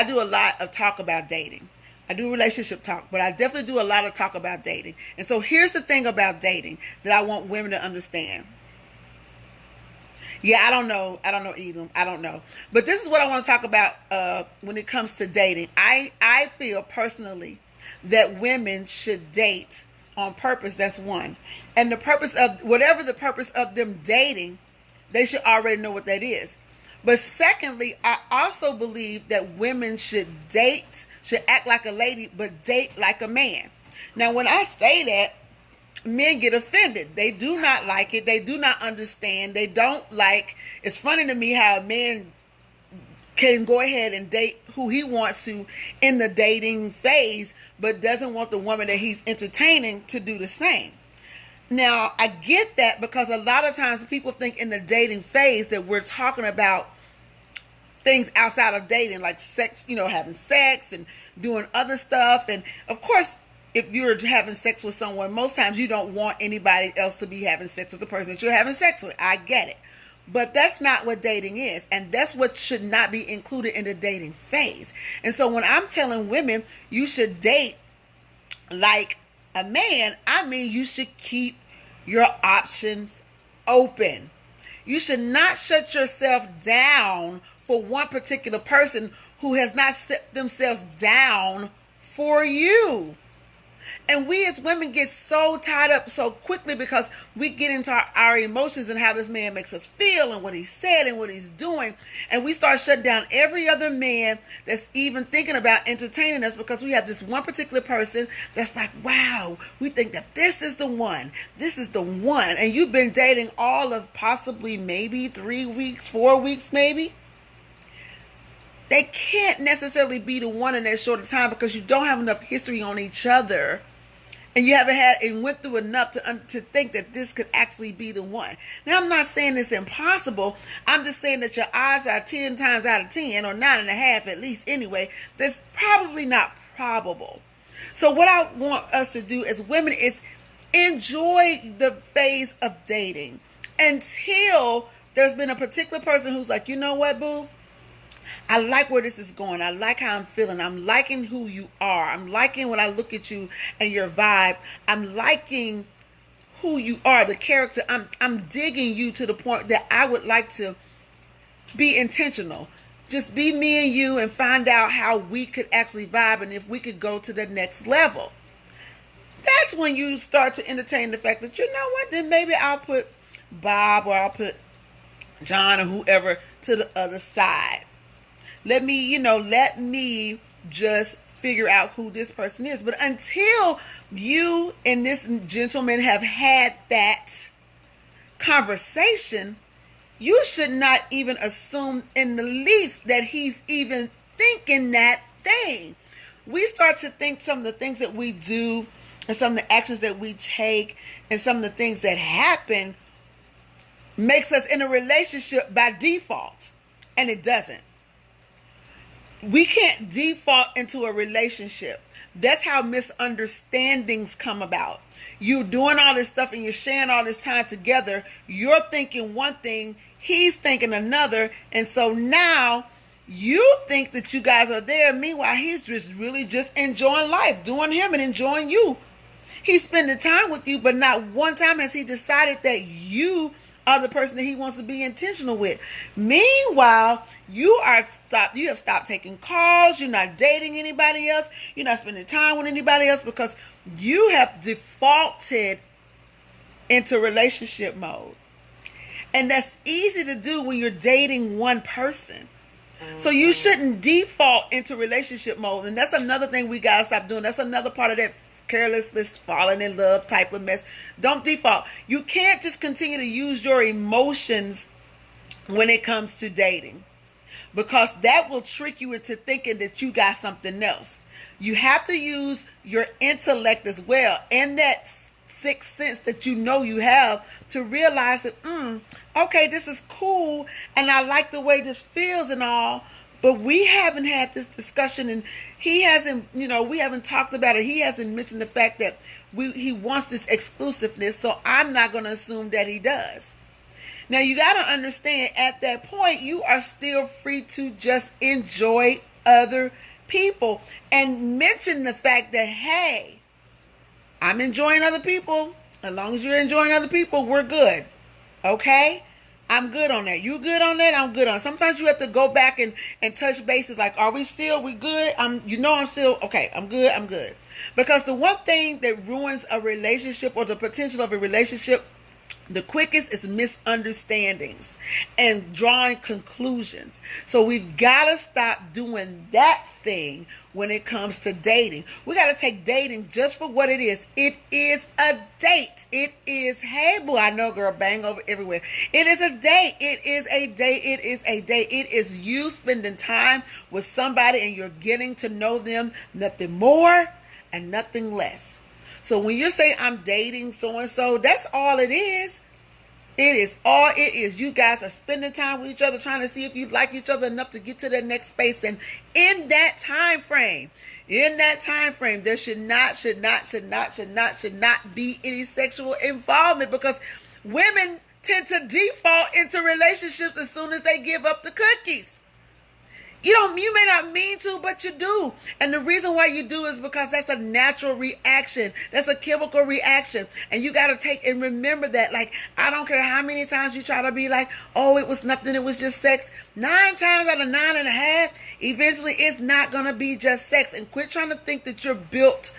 I do a lot of talk about dating. I do relationship talk, but I definitely do a lot of talk about dating. And so here's the thing about dating that I want women to understand. Yeah, I don't know. I don't know either. I don't know. But this is what I want to talk about when it comes to dating. I feel personally that women should date on purpose. That's one. And the purpose of, whatever the purpose of them dating, they should already know what that is. But secondly, I also believe that women should act like a lady, but date like a man. Now, when I say that, men get offended. They do not like it. They do not understand. They don't like. It's funny to me how a man can go ahead and date who he wants to in the dating phase, but doesn't want the woman that he's entertaining to do the same. Now, I get that, because a lot of times people think in the dating phase that we're talking about things outside of dating, like sex, having sex and doing other stuff. And of course, if you're having sex with someone, most times you don't want anybody else to be having sex with the person that you're having sex with. I get it. But that's not what dating is. And that's what should not be included in the dating phase. And so when I'm telling women you should date like a man, I mean you should keep your options open. You should not shut yourself down for one particular person who has not set themselves down for you. And we as women get so tied up so quickly because we get into our emotions and how this man makes us feel and what he said and what he's doing. And we start shutting down every other man that's even thinking about entertaining us, because we have this one particular person that's like, wow, we think that this is the one. This is the one. And you've been dating all of possibly maybe 3 weeks, 4 weeks maybe. They can't necessarily be the one in that short of time, because you don't have enough history on each other, and you haven't had and went through enough to think that this could actually be the one. Now, I'm not saying it's impossible. I'm just saying that your odds are 10 times out of 10, or 9.5 at least anyway. That's probably not probable. So what I want us to do as women is enjoy the phase of dating until there's been a particular person who's like, you know what, boo? I like where this is going. I like how I'm feeling. I'm liking who you are. I'm liking when I look at you and your vibe. I'm liking who you are, the character. I'm digging you to the point that I would like to be intentional. Just be me and you and find out how we could actually vibe and if we could go to the next level. That's when you start to entertain the fact that, you know what, then maybe I'll put Bob or I'll put John or whoever to the other side. Let me just figure out who this person is. But until you and this gentleman have had that conversation, you should not even assume in the least that he's even thinking that thing. We start to think some of the things that we do and some of the actions that we take and some of the things that happen makes us in a relationship by default. And it doesn't. We can't default into a relationship. That's how misunderstandings come about. You're doing all this stuff and you're sharing all this time together. You're thinking one thing, he's thinking another. And so now you think that you guys are there. Meanwhile, he's just enjoying life, doing him and enjoying you. He's spending time with you, but not one time has he decided that you are the person that he wants to be intentional with. Meanwhile, you have stopped taking calls. You're not dating anybody else. You're not spending time with anybody else because you have defaulted into relationship mode. And that's easy to do when you're dating one person. So you shouldn't default into relationship mode. And that's another thing we got to stop doing. That's another part of that carelessness, falling in love type of mess. Don't default. You can't just continue to use your emotions when it comes to dating, because that will trick you into thinking that you got something else. You have to use your intellect as well, and that sixth sense that you know you have, to realize that, okay, this is cool, and I like the way this feels and all, but we haven't had this discussion, and he hasn't, we haven't talked about it. He hasn't mentioned the fact that he wants this exclusiveness, so I'm not going to assume that he does. Now, you got to understand, at that point, you are still free to just enjoy other people and mention the fact that, hey, I'm enjoying other people. As long as you're enjoying other people, we're good. Okay? I'm good on that. You good on that? I'm good on it. Sometimes you have to go back and touch bases like, are we good? I'm still, okay, I'm good. Because the one thing that ruins a relationship or the potential of a relationship the quickest is misunderstandings and drawing conclusions. So we've got to stop doing that thing when it comes to dating. We got to take dating just for what it is. It is a date. It is, hey boo, I know girl, bang over everywhere. It is a date. It is a date. It is a date. It is you spending time with somebody and you're getting to know them, nothing more and nothing less. So when you say I'm dating so-and-so, that's all it is. It is all it is. You guys are spending time with each other, trying to see if you like each other enough to get to the next space. And in that time frame, there should not be any sexual involvement, because women tend to default into relationships as soon as they give up the cookies. You may not mean to, but you do. And the reason why you do is because that's a natural reaction. That's a chemical reaction. And you got to take and remember that. Like, I don't care how many times you try to be like, oh, it was nothing, it was just sex. 9 times out of 9.5, eventually it's not going to be just sex. And quit trying to think that you're built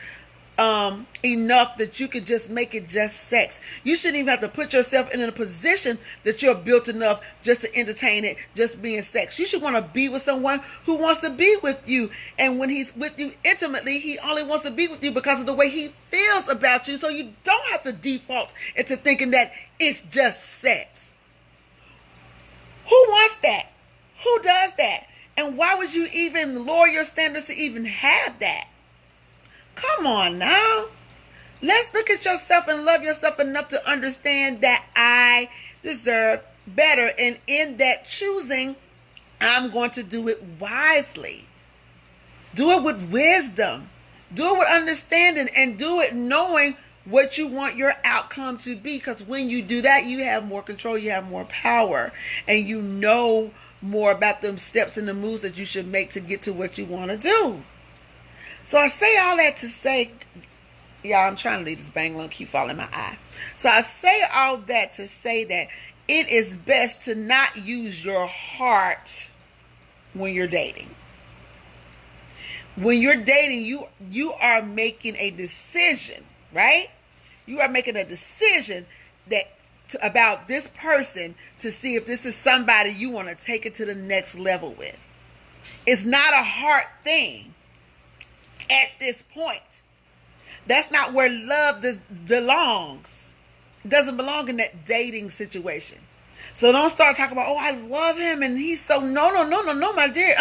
enough that you could just make it just sex. You shouldn't even have to put yourself in a position that you're built enough just to entertain it, just being sex. You should want to be with someone who wants to be with you. And when he's with you intimately, he only wants to be with you because of the way he feels about you. So you don't have to default into thinking that it's just sex. Who wants that? Who does that? And why would you even lower your standards to even have that? Come on now. Let's look at yourself and love yourself enough to understand that I deserve better. And in that choosing, I'm going to do it wisely. Do it with wisdom. Do it with understanding, and do it knowing what you want your outcome to be. Because when you do that, you have more control, you have more power, and you know more about them steps and the moves that you should make to get to what you want to do. So I say all that to say, y'all, I'm trying to leave this bang on, keep falling in my eye. So I say all that to say that it is best to not use your heart when you're dating. When you're dating, you are making a decision, right? You are making a decision about this person to see if this is somebody you want to take it to the next level with. It's not a heart thing. At this point, that's not where love belongs. It doesn't belong in that dating situation. So don't start talking about, oh, I love him and he's so, no, my dear.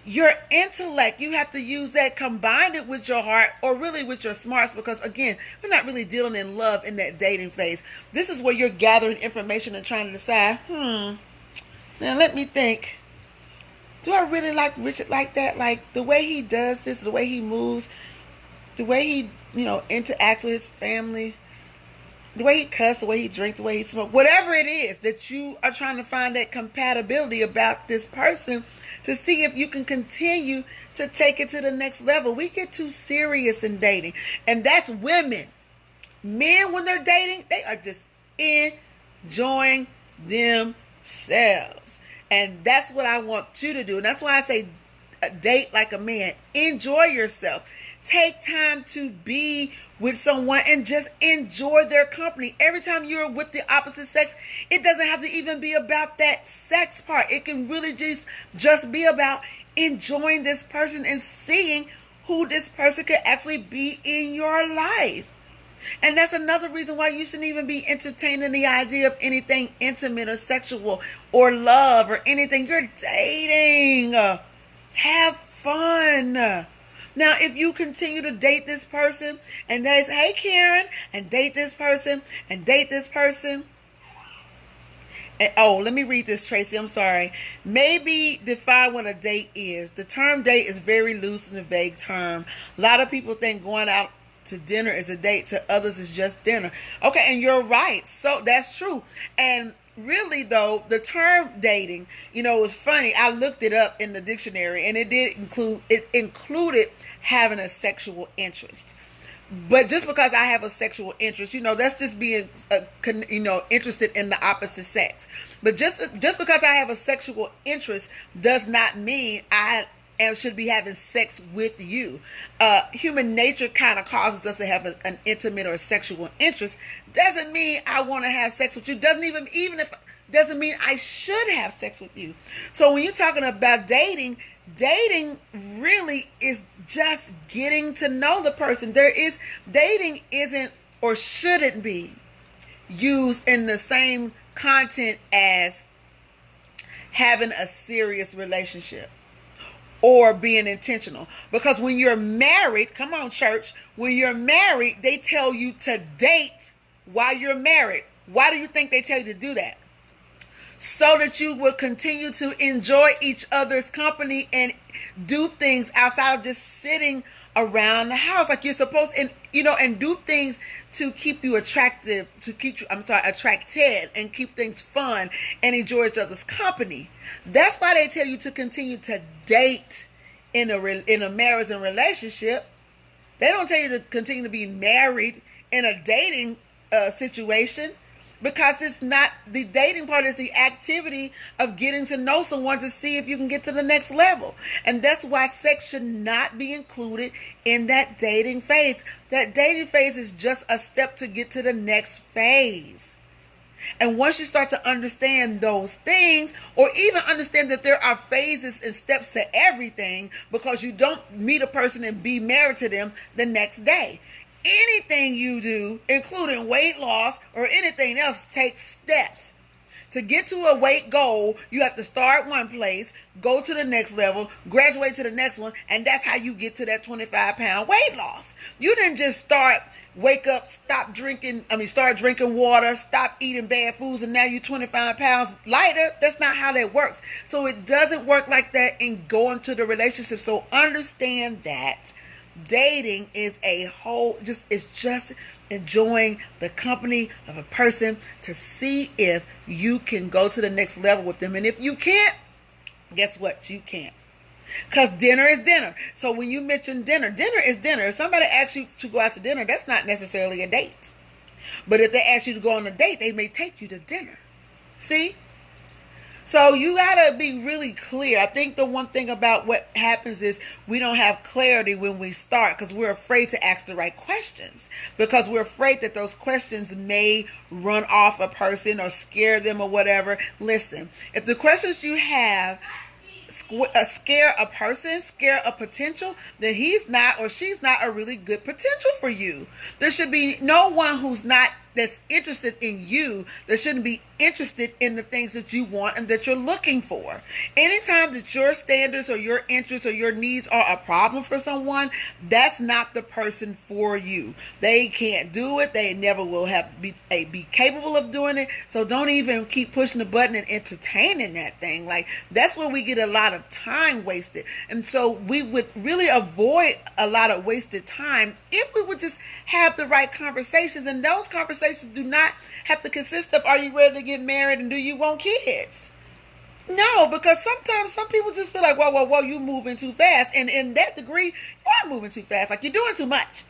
Your intellect, you have to use that, combine it with your heart, or really with your smarts, because again, we're not really dealing in love in that dating phase. This is where you're gathering information and trying to decide, now let me think. Do I really like Richard like that? Like the way he does this, the way he moves, the way he, interacts with his family, the way he cusses, the way he drinks, the way he smokes, whatever it is that you are trying to find that compatibility about this person to see if you can continue to take it to the next level. We get too serious in dating, and that's women. Men, when they're dating, they are just enjoying themselves. And that's what I want you to do. And that's why I say date like a man. Enjoy yourself. Take time to be with someone and just enjoy their company. Every time you're with the opposite sex, it doesn't have to even be about that sex part. It can really just be about enjoying this person and seeing who this person could actually be in your life. And that's another reason why you shouldn't even be entertaining the idea of anything intimate or sexual or love or anything. You're dating. Have fun. Now, if you continue to date this person and they say, hey, Karen, and date this person and date this person. And, let me read this, Tracy. I'm sorry. Maybe define what a date is. The term date is very loose and a vague term. A lot of people think going out to dinner is a date, to others is just dinner. Okay, and you're right. So that's true. And really though, the term dating, it's funny. I looked it up in the dictionary, and it included having a sexual interest. But just because I have a sexual interest, that's just being, interested in the opposite sex. But just because I have a sexual interest does not mean I should be having sex with you. Human nature kind of causes us to have an intimate or a sexual interest. Doesn't mean I want to have sex with you. Doesn't mean I should have sex with you. So when you're talking about dating really is just getting to know the person. Dating isn't or shouldn't be used in the same content as having a serious relationship or being intentional. Because when you're married, come on church, when you're married, they tell you to date while you're married. Why do you think they tell you to do that? So that you will continue to enjoy each other's company and do things outside of just sitting around the house like you're supposed to, and do things to keep you attracted and keep things fun and enjoy each other's company. That's why they tell you to continue to date in a marriage and relationship. They don't tell you to continue to be married in a dating situation. Because it's not, the dating part is the activity of getting to know someone to see if you can get to the next level. And that's why sex should not be included in that dating phase. That dating phase is just a step to get to the next phase. And once you start to understand those things, or even understand that there are phases and steps to everything, because you don't meet a person and be married to them the next day. Anything you do, including weight loss or anything else, takes steps. To get to a weight goal, you have to start one place, go to the next level, graduate to the next one, and that's how you get to that 25-pound weight loss. You didn't just start drinking water, stop eating bad foods, and now you're 25 pounds lighter. That's not how that works. So it doesn't work like that in going to the relationship. So understand that dating is just enjoying the company of a person to see if you can go to the next level with them. And if you can't, guess what? You can't. Because dinner is dinner. So when you mention dinner is dinner. If somebody asks you to go out to dinner, that's not necessarily a date. But if they ask you to go on a date, they may take you to dinner. See? So you gotta be really clear. I think the one thing about what happens is we don't have clarity when we start because we're afraid to ask the right questions. Because we're afraid that those questions may run off a person or scare them or whatever. Listen, if the questions you have scare a person, scare a potential, then he's not or she's not a really good potential for you. There should be no one that's interested in you that shouldn't be interested in the things that you want and that you're looking for. Anytime that your standards or your interests or your needs are a problem for someone, that's not the person for you. They can't do it. They never will be capable of doing it. So don't even keep pushing the button and entertaining that thing. Like, that's where we get a lot of time wasted. And so we would really avoid a lot of wasted time if we would just have the right conversations. And those conversations do not have to consist of, are you ready to get married and do you want kids? No, because sometimes some people just feel like, whoa, you moving too fast. And in that degree, you are moving too fast. Like, you're doing too much.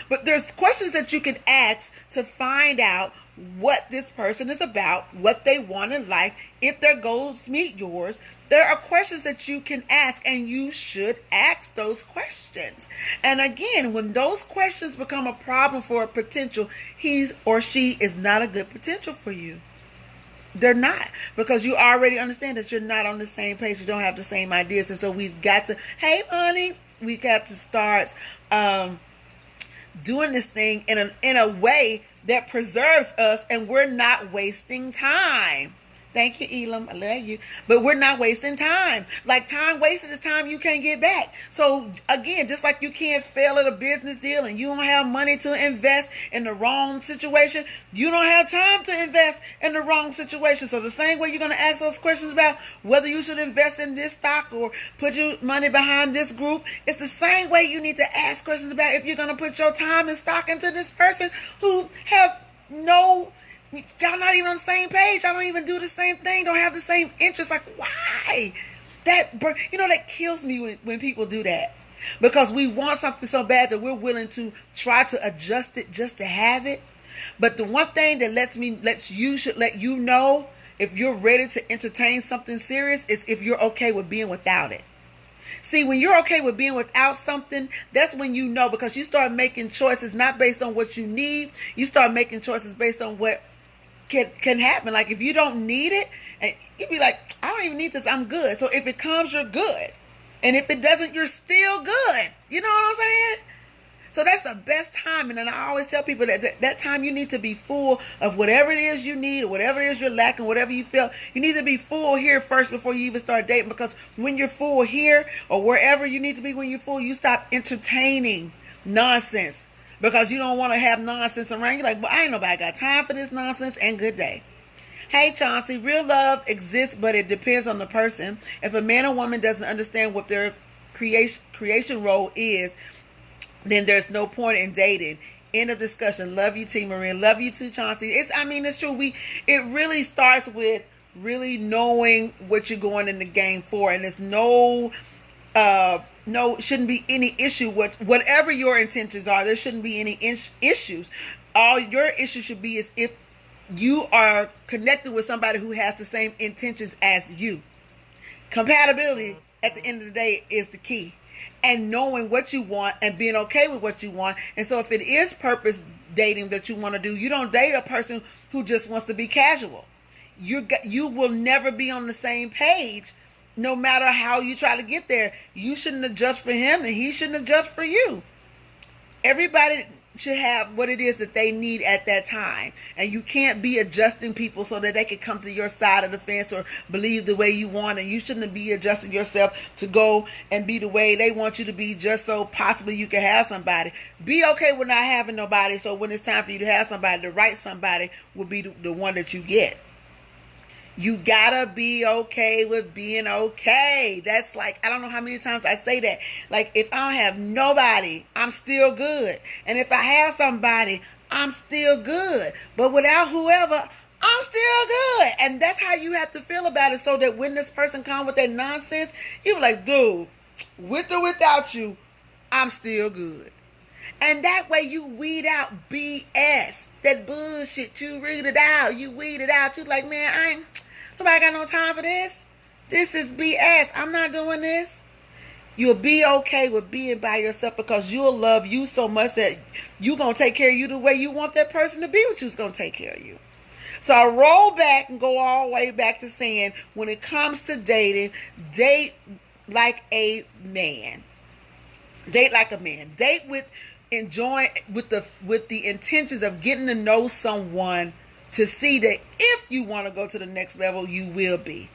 But there's questions that you can ask to find out what this person is about, what they want in life. If their goals meet yours, there are questions that you can ask, and you should ask those questions. And again, when those questions become a problem for a potential, he or she is not a good potential for you. They're not, because you already understand that you're not on the same page. You don't have the same ideas. And so we've got to, hey, honey, we got to start doing this thing in a way that preserves us, and we're not wasting time. Thank you, Elam. I love you. But we're not wasting time. Like, time wasted is time you can't get back. So again, just like you can't fail at a business deal and you don't have money to invest in the wrong situation, you don't have time to invest in the wrong situation. So the same way you're going to ask those questions about whether you should invest in this stock or put your money behind this group, it's the same way you need to ask questions about if you're going to put your time and stock into this person who have no Y'all not even on the same page. Y'all don't even do the same thing. Don't have the same interests. Like, why? That kills me when people do that. Because we want something so bad that we're willing to try to adjust it just to have it. But the one thing that should let you know if you're ready to entertain something serious is if you're okay with being without it. See, when you're okay with being without something, that's when you know, because you start making choices not based on what you need. You start making choices based on what can happen. Like if you don't need it, and you'd be like, I don't even need this, I'm good. So if it comes, you're good. And if it doesn't, you're still good. You know what I'm saying? So that's the best time. And then I always tell people that time you need to be full of whatever it is you need, or whatever it is you're lacking, whatever you feel. You need to be full here first before you even start dating. Because when you're full here or wherever you need to be when you're full, you stop entertaining nonsense. Because you don't want to have nonsense around. You're like, well, I ain't nobody got time for this nonsense, and good day. Hey, Chauncey, real love exists, but it depends on the person. If a man or woman doesn't understand what their creation role is, then there's no point in dating. End of discussion. Love you, TMarie. Love you too, Chauncey. It's true. It really starts with really knowing what you're going in the game for, and there's shouldn't be any issue with whatever your intentions are. There shouldn't be any issues. All your issue should be is if you are connected with somebody who has the same intentions as you. Compatibility at the end of the day is the key. And knowing what you want and being okay with what you want. And so if it is purpose dating that you want to do, you don't date a person who just wants to be casual. You will never be on the same page no matter how you try to get there. You shouldn't adjust for him and he shouldn't adjust for you. Everybody should have what it is that they need at that time. And you can't be adjusting people so that they can come to your side of the fence or believe the way you want. And you shouldn't be adjusting yourself to go and be the way they want you to be just so possibly you can have somebody. Be okay with not having nobody, so when it's time for you to have somebody, the right somebody will be the one that you get. You gotta be okay with being okay. That's like, I don't know how many times I say that. Like, if I don't have nobody, I'm still good. And if I have somebody, I'm still good. But without whoever, I'm still good. And that's how you have to feel about it, so that when this person comes with that nonsense, you be like, dude, with or without you, I'm still good. And that way you weed out BS. That bullshit, you read it out. You weed it out. You like, man, nobody got no time for this. This is BS. I'm not doing this. You'll be okay with being by yourself, because you'll love you so much that you're going to take care of you the way you want that person to be with you. Who's going to take care of you. So I roll back and go all the way back to saying, when it comes to dating, date like a man. Date like a man. Date with the intentions of getting to know someone, to see that if you want to go to the next level, you will be.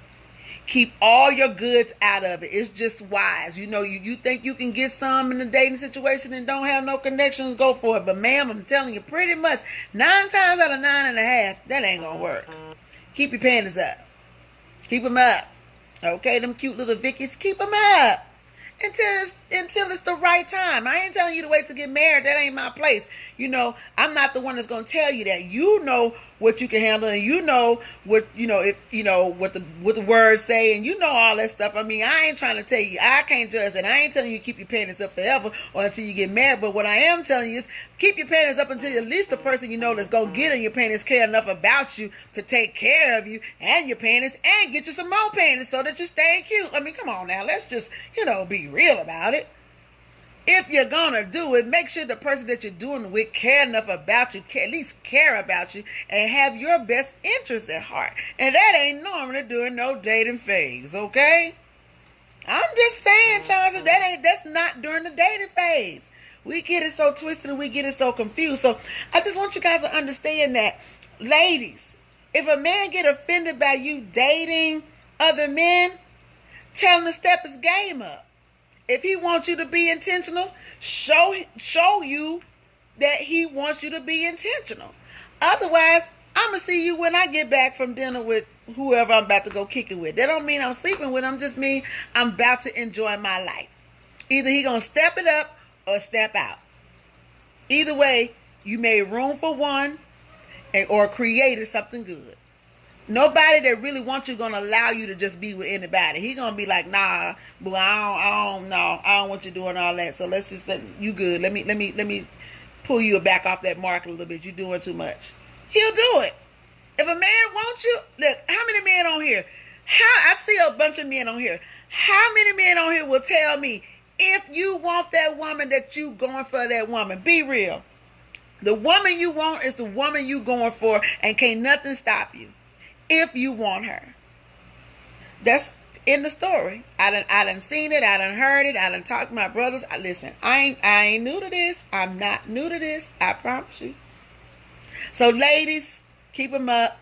Keep all your goods out of it. It's just wise. You think you can get some in the dating situation and don't have no connections, go for it. But ma'am, I'm telling you, pretty much 9 times out of 9.5, that ain't gonna work. Keep your panties up. Keep them up. Okay, them cute little Vickies, keep them up. Until it's the right time. I ain't telling you to wait to get married. That ain't my place. I'm not the one that's going to tell you that. You know what you can handle, and you know what what the words say, and you know all that stuff. I mean, I ain't trying to tell you. I can't judge that. I ain't telling you to keep your panties up forever or until you get married. But what I am telling you is keep your panties up until at least the person that's going to get in your panties care enough about you to take care of you and your panties, and get you some more panties so that you stay cute. I mean, come on now. Let's just, be real about it. If you're gonna do it, make sure the person that you're doing it with care enough about you, at least care about you, and have your best interests at heart. And that ain't normally during no dating phase, okay? I'm just saying, Chauncey, that's not during the dating phase. We get it so twisted and we get it so confused. So I just want you guys to understand that, ladies, if a man get offended by you dating other men, tell him to step his game up. If he wants you to be intentional, show you that he wants you to be intentional. Otherwise, I'm going to see you when I get back from dinner with whoever I'm about to go kick it with. That don't mean I'm sleeping with him. Just mean I'm about to enjoy my life. Either he going to step it up or step out. Either way, you made room for one. or created something good. Nobody that really wants you gonna allow you to just be with anybody. He gonna be like, nah, boo, I don't know, I don't want you doing all that. So let's just let you good. Let me pull you back off that mark a little bit. You're doing too much. He'll do it. If a man wants you, look, how many men on here? I see a bunch of men on here. How many men on here will tell me, if you want that woman, that you going for that woman? Be real. The woman you want is the woman you going for, and can't nothing stop you. If you want her. That's in the story. I done seen it. I done heard it. I done talked to my brothers. Listen, I ain't new to this. I'm not new to this. I promise you. So ladies, keep them up.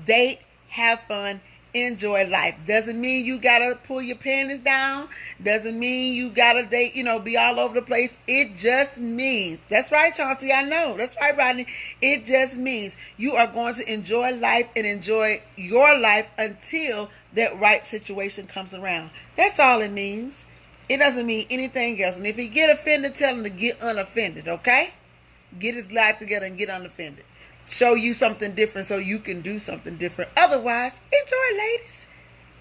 Date. Have fun. Enjoy life. Doesn't mean you gotta pull your panties down. Doesn't mean you gotta date, be all over the place. It just means, that's right, Chauncey, I know. That's right, Rodney. It just means you are going to enjoy life and enjoy your life until that right situation comes around. That's all it means. It doesn't mean anything else. And if he get offended, tell him to get unoffended, okay? Get his life together and get unoffended. Show you something different so you can do something different. Otherwise, enjoy, ladies.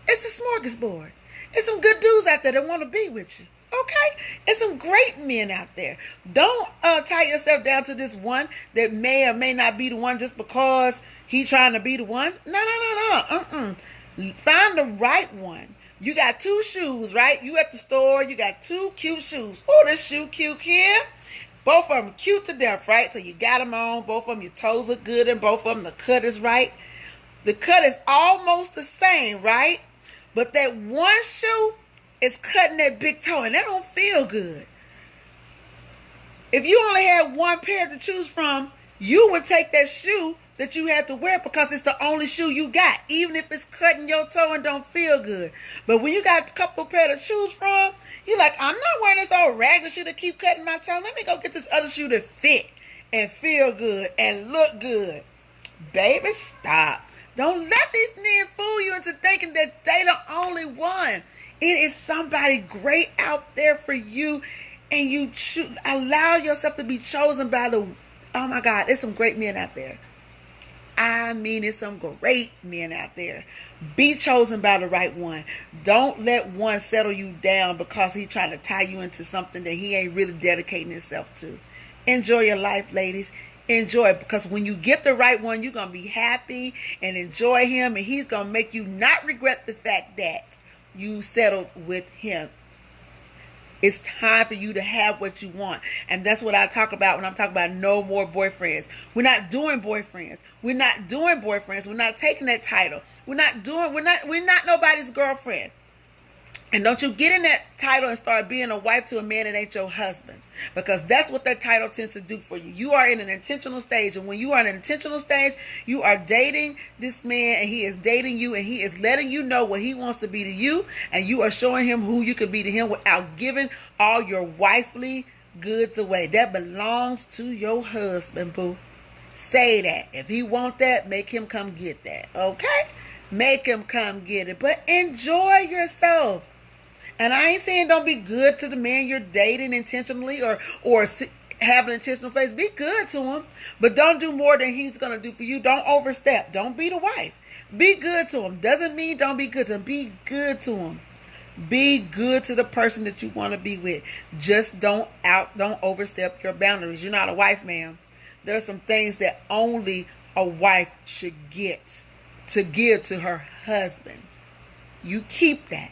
It's a smorgasbord. There's some good dudes out there that want to be with you. Okay? There's some great men out there. Don't tie yourself down to this one that may or may not be the one just because he's trying to be the one. No. Find the right one. You got two shoes, right? You at the store. You got two cute shoes. Oh, this shoe cute here. Both of them cute to death, right? So you got them on. Both of them, your toes look good, and both of them, the cut is right. The cut is almost the same, right? But that one shoe is cutting that big toe, and that don't feel good. If you only had one pair to choose from, you would take that shoe that you had to wear because it's the only shoe you got, even if it's cutting your toe and don't feel good. But when you got a couple pair to choose from, you're like, I'm not wearing this old ragged shoe to keep cutting my toe. Let me go get this other shoe that fit and feel good and look good. Baby, stop. Don't let these men fool you into thinking that they the only one. It is somebody great out there for you, and you allow yourself to be chosen by the, oh my God, there's some great men out there. I mean, it's some great men out there. Be chosen by the right one. Don't let one settle you down because he's trying to tie you into something that he ain't really dedicating himself to. Enjoy your life, ladies. Enjoy it, because when you get the right one, you're going to be happy and enjoy him, and he's going to make you not regret the fact that you settled with him. It's time for you to have what you want. And that's what I talk about when I'm talking about no more boyfriends. We're not doing boyfriends. We're not doing boyfriends. We're not taking that title. We're not nobody's girlfriend. And don't you get in that title and start being a wife to a man that ain't your husband. Because that's what that title tends to do for you. You are in an intentional stage. And when you are in an intentional stage, you are dating this man, and he is dating you, and he is letting you know what he wants to be to you. And you are showing him who you could be to him without giving all your wifely goods away. That belongs to your husband, boo. Say that. If he want that, make him come get that. Okay? Make him come get it. But enjoy yourself. And I ain't saying don't be good to the man you're dating intentionally or have an intentional face. Be good to him, but don't do more than he's going to do for you. Don't overstep. Don't be the wife. Be good to him. Doesn't mean don't be good to him. Be good to him. Be good to the person that you want to be with. Just don't overstep your boundaries. You're not a wife, ma'am. There are some things that only a wife should get to give to her husband. You keep that,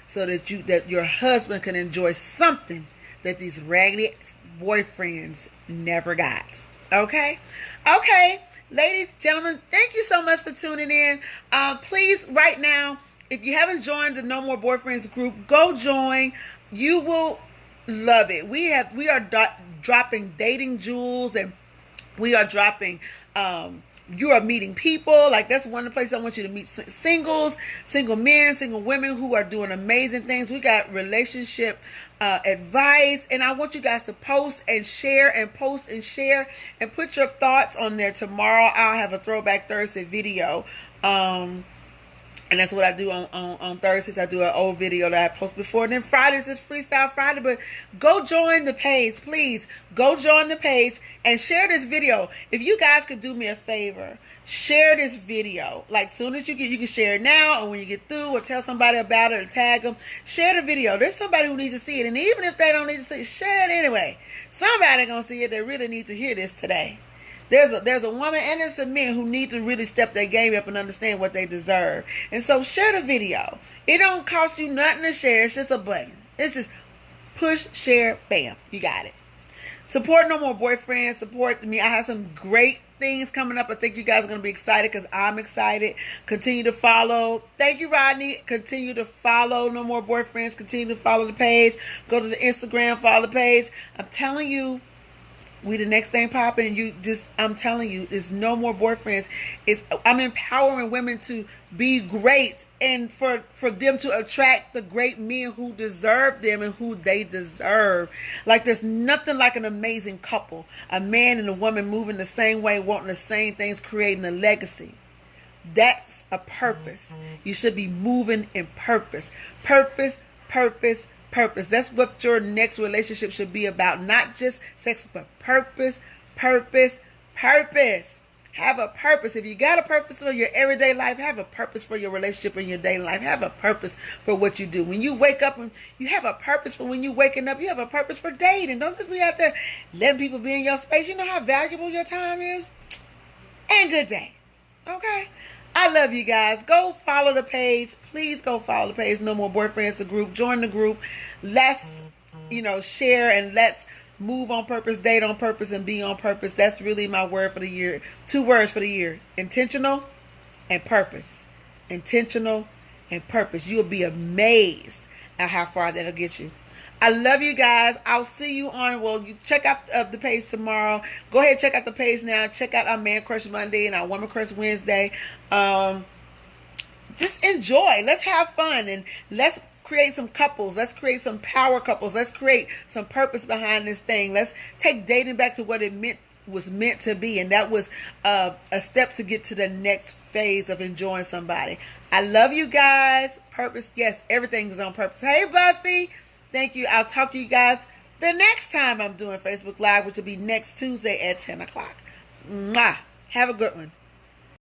so that your husband can enjoy something that these raggedy boyfriends never got. Okay? Okay. Ladies, gentlemen, thank you so much for tuning in. Please, right now, if you haven't joined the No More Boyfriends group, go join. You will love it. We are dropping dating jewels, and we are dropping you are meeting people. Like, that's one of the places I want you to meet singles, single men, single women who are doing amazing things. We got relationship advice, and I want you guys to post and share and post and share and put your thoughts on there. Tomorrow I'll have a Throwback Thursday video And that's what I do on Thursdays. I do an old video that I posted before. And then Fridays is Freestyle Friday. But go join the page, please. Go join the page and share this video. If you guys could do me a favor, share this video. Like, soon as you can share it now, or when you get through, or tell somebody about it, or tag them. Share the video. There's somebody who needs to see it. And even if they don't need to see it, share it anyway. Somebody gonna see it that really needs to hear this today. There's a woman and there's some men who need to really step their game up and understand what they deserve. And so share the video. It don't cost you nothing to share. It's just a button. It's just push, share, bam. You got it. Support No More Boyfriends. Support me. I have some great things coming up. I think you guys are going to be excited because I'm excited. Continue to follow. Thank you, Rodney. Continue to follow No More Boyfriends. Continue to follow the page. Go to the Instagram, follow the page. I'm telling you, we the next thing popping. I'm telling you, there's no more boyfriends. I'm empowering women to be great, and for them to attract the great men who deserve them and who they deserve. Like, there's nothing like an amazing couple, a man and a woman moving the same way, wanting the same things, creating a legacy. That's a purpose. You should be moving in purpose. Purpose, purpose, purpose. That's what your next relationship should be about. Not just sex, but purpose, purpose, purpose. Have a purpose. If you got a purpose for your everyday life, have a purpose for your relationship and your daily life. Have a purpose for what you do. When you wake up, and you have a purpose for when you waking up, you have a purpose for dating. Don't just be out there letting people be in your space. You know how valuable your time is? And good day. Okay? I love you guys. Go follow the page. Please go follow the page. No More Boyfriends, the group. Join the group. Let's, share, and let's move on purpose, date on purpose, and be on purpose. That's really my word for the year. 2 words for the year. Intentional and purpose. Intentional and purpose. You'll be amazed at how far that'll get you. I love you guys. I'll see you on, you check out the page tomorrow. Go ahead, check out the page now. Check out our Man Crush Monday and our Woman Crush Wednesday. Just enjoy. Let's have fun, and let's create some couples. Let's create some power couples. Let's create some purpose behind this thing. Let's take dating back to what it was meant to be, and that was a step to get to the next phase of enjoying somebody. I love you guys. Purpose, yes, everything is on purpose. Hey, Buffy. Thank you. I'll talk to you guys the next time I'm doing Facebook Live, which will be next Tuesday at 10 o'clock. Mwah. Have a good one.